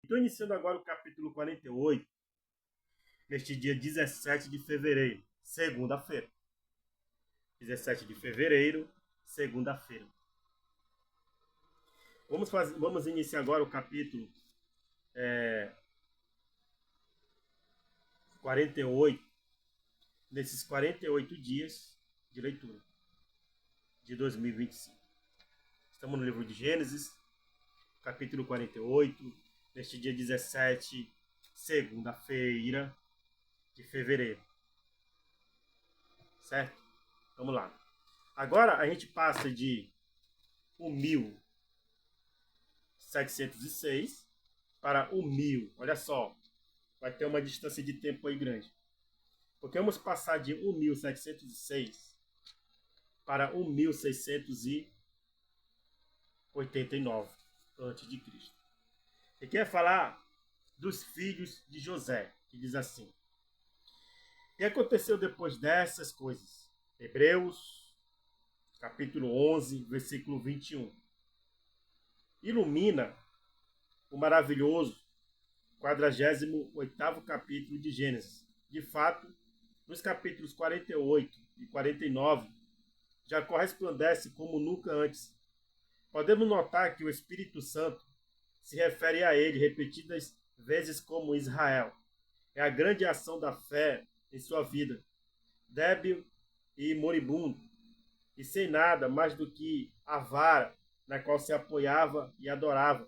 Estou iniciando agora o capítulo 48, neste dia 17 de fevereiro, segunda-feira. 17 de fevereiro, segunda-feira. Vamos iniciar agora o capítulo 48, nesses 48 dias de leitura de 2025. Estamos no livro de Gênesis, capítulo 48, neste dia 17, segunda-feira de fevereiro. Certo? Vamos lá. Agora a gente passa de 1706 para 1000. Olha só, vai ter uma distância de tempo aí grande. Porque vamos passar de 1706 para 1689 a.C. E quer falar dos filhos de José, que diz assim: o que aconteceu depois dessas coisas? Hebreus, capítulo 11, versículo 21. Ilumina o maravilhoso 48º capítulo de Gênesis. De fato, nos capítulos 48 e 49, Jacó resplandece como nunca antes. Podemos notar que o Espírito Santo se refere a ele repetidas vezes como Israel. É a grande ação da fé em sua vida, débil e moribundo, e sem nada mais do que a vara na qual se apoiava e adorava.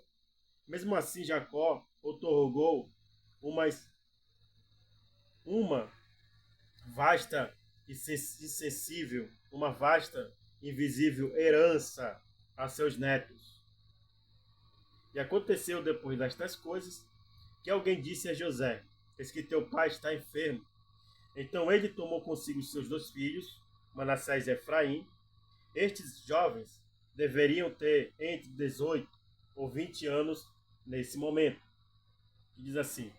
Mesmo assim, Jacó outorgou uma vasta e insensível, uma vasta, invisível herança a seus netos. E aconteceu depois destas coisas que alguém disse a José: eis que teu pai está enfermo. Então ele tomou consigo seus 2 filhos, Manassés e Efraim. Estes jovens deveriam ter entre 18 ou 20 anos nesse momento. E diz assim.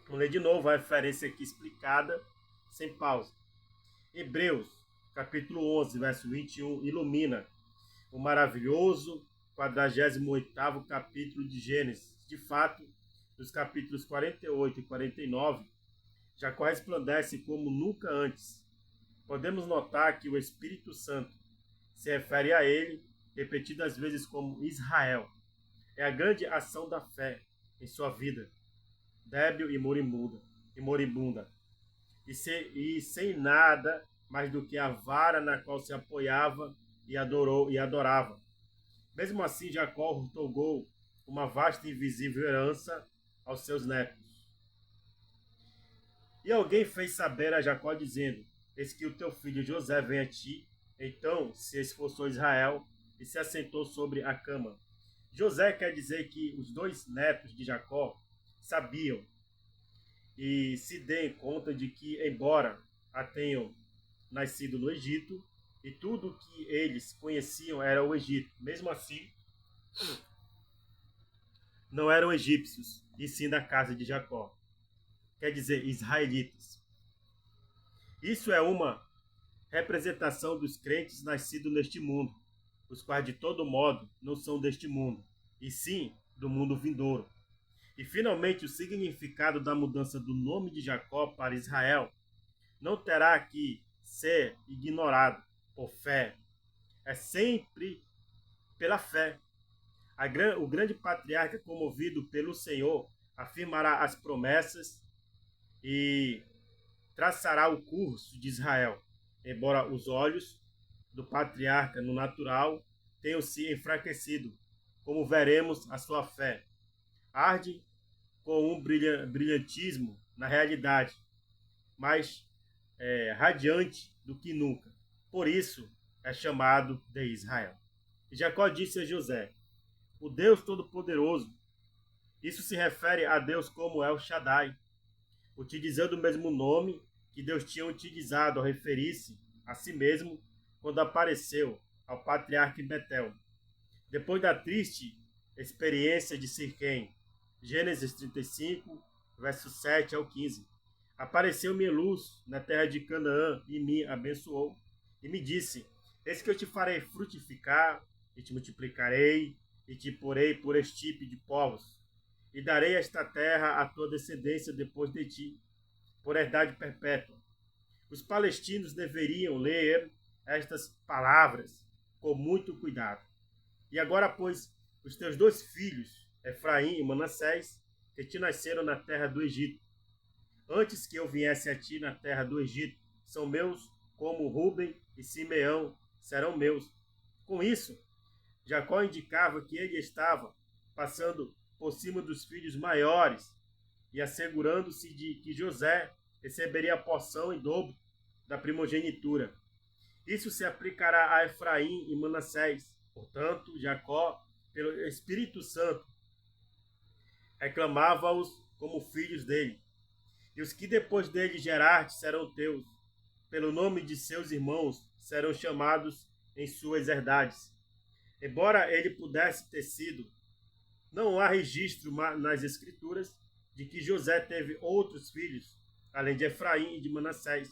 Vamos ler de novo a referência aqui explicada, sem pausa. Hebreus, capítulo 11, verso 21, ilumina o maravilhoso 48º capítulo de Gênesis. De fato, nos capítulos 48 e 49, Jacó resplandece como nunca antes. Podemos notar que o Espírito Santo se refere a ele repetidas vezes como Israel. É a grande ação da fé em sua vida, débil e moribunda, e sem nada mais do que a vara na qual se apoiava e adorava. Mesmo assim, Jacó outorgou uma vasta e invisível herança aos seus netos. E alguém fez saber a Jacó, dizendo: eis que o teu filho José vem a ti. Então se esforçou Israel e se assentou sobre a cama. José quer dizer que os 2 netos de Jacó sabiam e se deem conta de que, embora a tenham nascido no Egito, e tudo que eles conheciam era o Egito, mesmo assim, não eram egípcios, e sim da casa de Jacó. Quer dizer, israelitas. Isso é uma representação dos crentes nascidos neste mundo, os quais de todo modo não são deste mundo, e sim do mundo vindouro. E finalmente o significado da mudança do nome de Jacó para Israel não terá que ser ignorado por fé. É sempre pela fé. O grande patriarca, comovido pelo Senhor, afirmará as promessas e traçará o curso de Israel, embora os olhos do patriarca no natural tenham se enfraquecido, como veremos a sua fé arde com um brilhantismo na realidade, mais radiante do que nunca. Por isso é chamado de Israel. E Jacó disse a José: o Deus Todo-Poderoso. Isso se refere a Deus como El Shaddai, utilizando o mesmo nome que Deus tinha utilizado ao referir-se a si mesmo quando apareceu ao patriarca em Betel. Depois da triste experiência de Siquém, Gênesis 35, versos 7 ao 15. Apareceu-me luz na terra de Canaã e me abençoou. E me disse: eis que eu te farei frutificar e te multiplicarei e te porei por estirpe de povos, e darei esta terra à tua descendência depois de ti, por herdade perpétua. Os palestinos deveriam ler estas palavras com muito cuidado. E agora, pois, os teus 2 filhos, Efraim e Manassés, que te nasceram na terra do Egito, antes que eu viesse a ti na terra do Egito, são meus, como Ruben e Simeão serão meus. Com isso, Jacó indicava que ele estava passando por cima dos filhos maiores e assegurando-se de que José receberia a porção em dobro da primogenitura. Isso se aplicará a Efraim e Manassés. Portanto, Jacó, pelo Espírito Santo, reclamava-os como filhos dele. E os que depois dele geraste serão teus. Pelo nome de seus irmãos serão chamados em suas herdades. Embora ele pudesse ter sido, não há registro nas Escrituras de que José teve outros filhos, além de Efraim e de Manassés.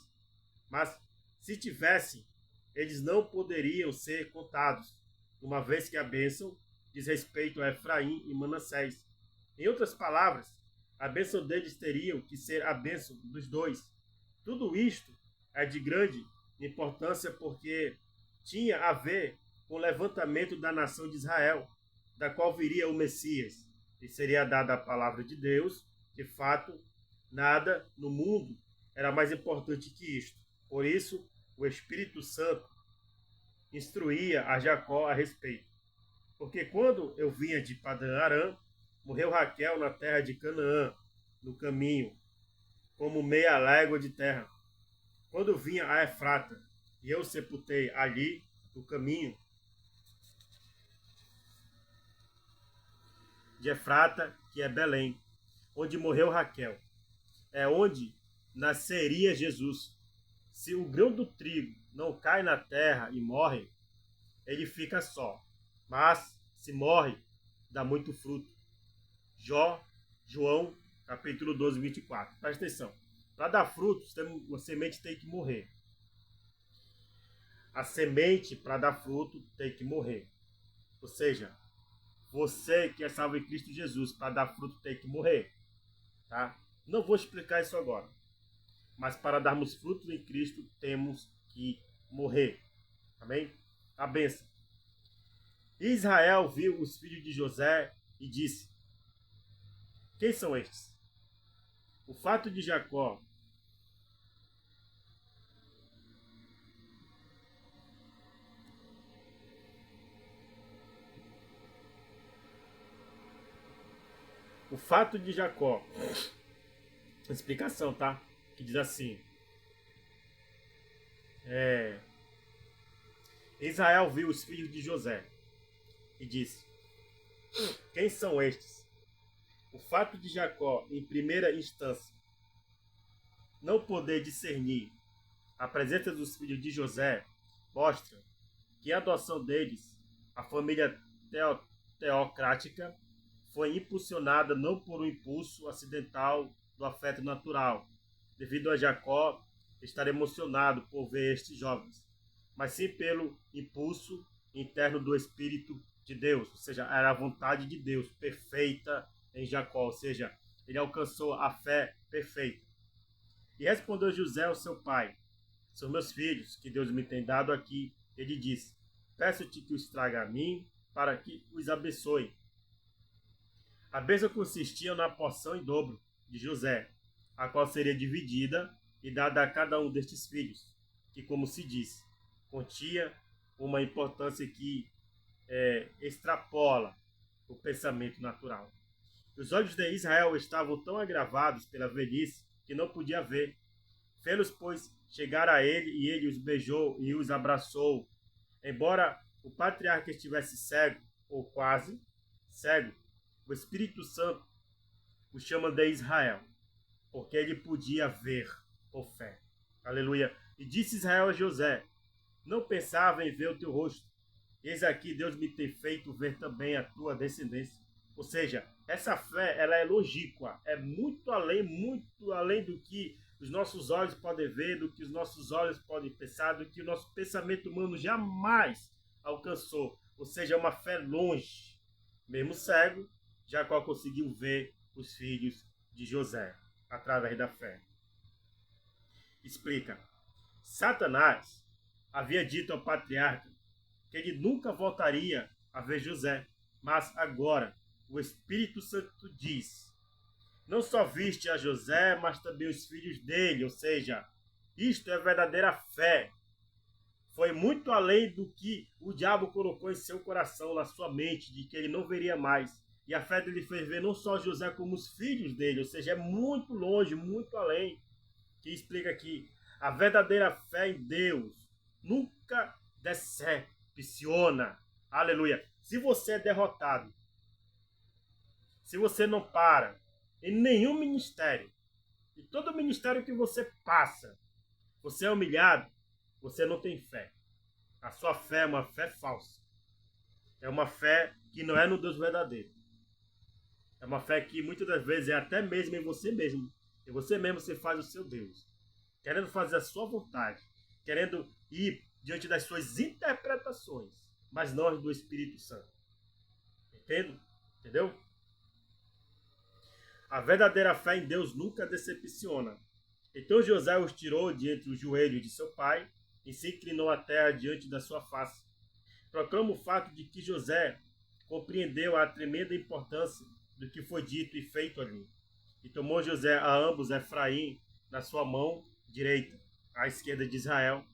Mas, se tivesse, eles não poderiam ser contados, uma vez que a bênção diz respeito a Efraim e Manassés. Em outras palavras, a bênção deles teria que ser a bênção dos 2. Tudo isto é de grande importância porque tinha a ver com o levantamento da nação de Israel, da qual viria o Messias, e seria dada a palavra de Deus. De fato, nada no mundo era mais importante que isto. Por isso, o Espírito Santo instruía a Jacó a respeito. Porque quando eu vinha de Padã-Arã, morreu Raquel na terra de Canaã, no caminho, como meia légua de terra. Quando vinha a Efrata, e eu sepultei ali, no caminho de Efrata, que é Belém, onde morreu Raquel. É onde nasceria Jesus. Se o grão do trigo não cai na terra e morre, ele fica só. Mas, se morre, dá muito fruto. João, capítulo 12, 24. Presta atenção. Para dar frutos, a semente tem que morrer. A semente, para dar fruto, tem que morrer. Ou seja, você que é salvo em Cristo Jesus, para dar fruto, tem que morrer. Tá? Não vou explicar isso agora. Mas para darmos frutos em Cristo, temos que morrer. Amém? A bênção. Israel viu os filhos de José e disse: quem são estes? O fato de Jacó explicação, tá? Que diz assim: Israel viu os filhos de José e disse: quem são estes? O fato de Jacó, em primeira instância, não poder discernir a presença dos filhos de José mostra que a adoção deles, a família teocrática, foi impulsionada não por um impulso acidental do afeto natural, devido a Jacó estar emocionado por ver estes jovens, mas sim pelo impulso interno do Espírito de Deus, ou seja, era a vontade de Deus perfeita em Jacó, ou seja, ele alcançou a fé perfeita. E respondeu José ao seu pai: são meus filhos, que Deus me tem dado aqui. Ele disse: peço-te que os traga a mim, para que os abençoe. A bênção consistia na porção em dobro de José, a qual seria dividida e dada a cada um destes filhos, que, como se diz, continha uma importância que extrapola o pensamento natural. Os olhos de Israel estavam tão agravados pela velhice que não podia ver. Fê-los, pois, chegar a ele, e ele os beijou e os abraçou. Embora o patriarca estivesse cego, ou quase cego, o Espírito Santo o chama de Israel, porque ele podia ver por fé. Aleluia. E disse Israel a José: não pensava em ver o teu rosto. Eis aqui, Deus me tem feito ver também a tua descendência. Ou seja, essa fé, ela é logíqua, é muito além do que os nossos olhos podem ver, do que os nossos olhos podem pensar, do que o nosso pensamento humano jamais alcançou. Ou seja, é uma fé longe. Mesmo cego, Jacó conseguiu ver os filhos de José através da fé. Explica. Satanás havia dito ao patriarca que ele nunca voltaria a ver José, mas agora o Espírito Santo diz: não só viste a José, mas também os filhos dele, ou seja, isto é verdadeira fé. Foi muito além do que o diabo colocou em seu coração, na sua mente, de que ele não veria mais. E a fé dele fez ver não só José como os filhos dele, ou seja, é muito longe, muito além. Que explica aqui, a verdadeira fé em Deus nunca decepciona. Aleluia. Se você é derrotado, se você não para em nenhum ministério, e todo ministério que você passa, você é humilhado, você não tem fé. A sua fé é uma fé falsa. É uma fé que não é no Deus verdadeiro. É uma fé que muitas das vezes é até mesmo em você mesmo. Em você mesmo você faz o seu Deus. Querendo fazer a sua vontade. Querendo ir diante das suas interpretações. Mas não as do Espírito Santo. Entendeu? A verdadeira fé em Deus nunca decepciona. Então José os tirou de entre os joelhos de seu pai e se inclinou a terra diante da sua face. Proclama o fato de que José compreendeu a tremenda importância do que foi dito e feito ali. E tomou José a ambos Efraim na sua mão direita, à esquerda de Israel,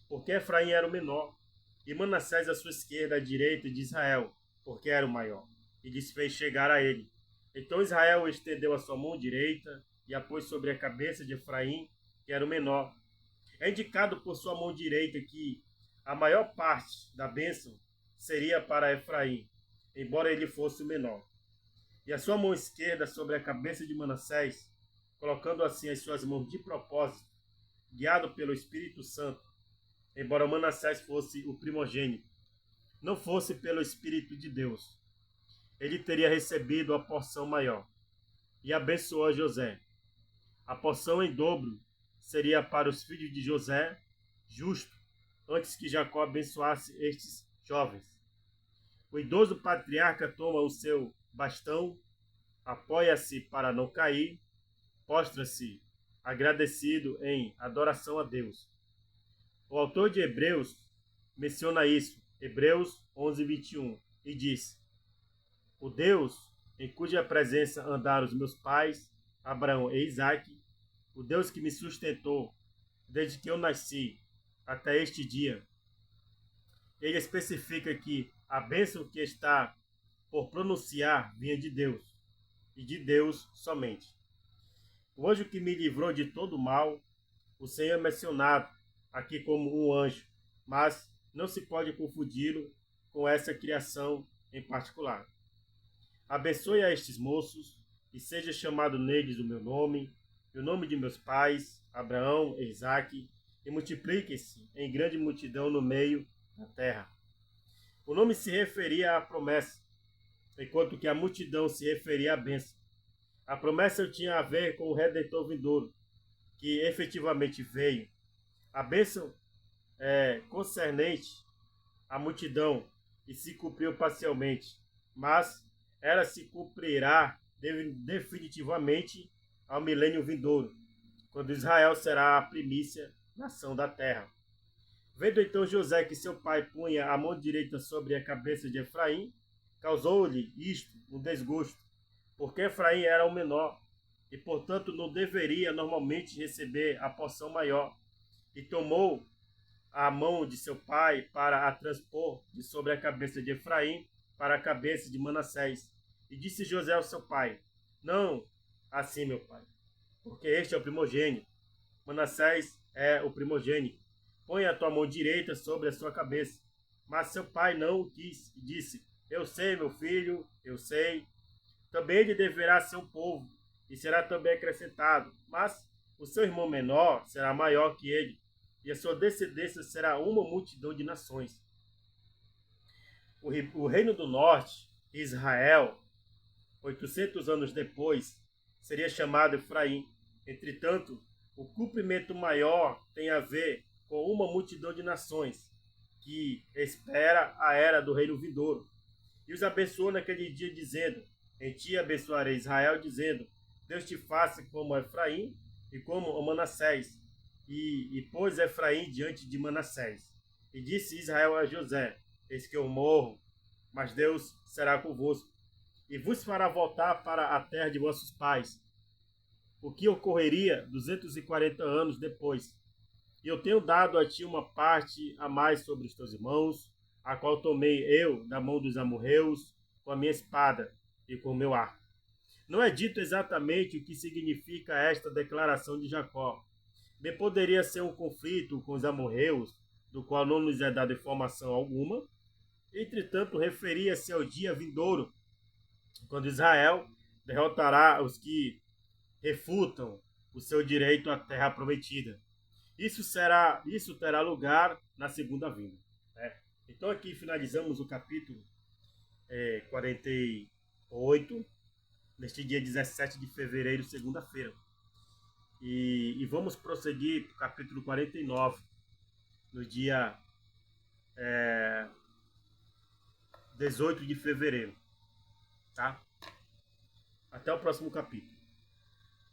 porque Efraim era o menor, e Manassés à sua esquerda, à direita de Israel, porque era o maior, e lhes fez chegar a ele. Então Israel estendeu a sua mão direita e a pôs sobre a cabeça de Efraim, que era o menor. É indicado por sua mão direita que a maior parte da bênção seria para Efraim, embora ele fosse o menor. E a sua mão esquerda sobre a cabeça de Manassés, colocando assim as suas mãos de propósito, guiado pelo Espírito Santo, embora Manassés fosse o primogênito, não fosse pelo Espírito de Deus, ele teria recebido a porção maior. E abençoou José. A porção em dobro seria para os filhos de José, justo, antes que Jacó abençoasse estes jovens. O idoso patriarca toma o seu bastão, apoia-se para não cair, postra-se agradecido em adoração a Deus. O autor de Hebreus menciona isso, Hebreus 11, 21, e diz: o Deus em cuja presença andaram os meus pais, Abraão e Isaque, o Deus que me sustentou desde que eu nasci até este dia. Ele especifica que a bênção que está por pronunciar vinha de Deus, e de Deus somente. O anjo que me livrou de todo mal, o Senhor é mencionado aqui como um anjo, mas não se pode confundi-lo com essa criação em particular. Abençoe a estes moços, e seja chamado neles o meu nome, e o nome de meus pais, Abraão e Isaque, e multipliquem-se em grande multidão no meio da terra. O nome se referia à promessa, enquanto que a multidão se referia à bênção. A promessa tinha a ver com o Redentor vindouro, que efetivamente veio. A bênção é concernente à multidão e se cumpriu parcialmente, mas ela se cumprirá definitivamente ao milênio vindouro, quando Israel será a primícia nação da terra. Vendo então José que seu pai punha a mão direita sobre a cabeça de Efraim, causou-lhe isto um desgosto, porque Efraim era o menor, e portanto não deveria normalmente receber a porção maior, e tomou a mão de seu pai para a transpor de sobre a cabeça de Efraim para a cabeça de Manassés. E disse José ao seu pai: não assim, meu pai, porque este é o primogênito. Manassés é o primogênito. Põe a tua mão direita sobre a sua cabeça. Mas seu pai não o quis e disse: eu sei, meu filho, eu sei. Também ele deverá ser um povo e será também acrescentado. Mas o seu irmão menor será maior que ele, e a sua descendência será uma multidão de nações. O reino do norte, Israel, 800 anos depois, seria chamado Efraim. Entretanto, o cumprimento maior tem a ver com uma multidão de nações que espera a era do reino vindouro. E os abençoou naquele dia, dizendo: em ti abençoarei Israel, dizendo: Deus te faça como Efraim e como Manassés. E pôs Efraim diante de Manassés. E disse Israel a José: eis que eu morro, mas Deus será convosco, e vos fará voltar para a terra de vossos pais. O que ocorreria 240 anos depois. E eu tenho dado a ti uma parte a mais sobre os teus irmãos, a qual tomei eu da mão dos amorreus com a minha espada e com o meu arco. Não é dito exatamente o que significa esta declaração de Jacó. Bem poderia ser um conflito com os amorreus, do qual não nos é dada informação alguma. Entretanto, referia-se ao dia vindouro, quando Israel derrotará os que refutam o seu direito à terra prometida. Isso terá lugar na segunda vinda. Né? Então aqui finalizamos o capítulo 48, neste dia 17 de fevereiro, segunda-feira. E vamos prosseguir para o capítulo 49, no dia 18 de fevereiro. Tá? Até o próximo capítulo.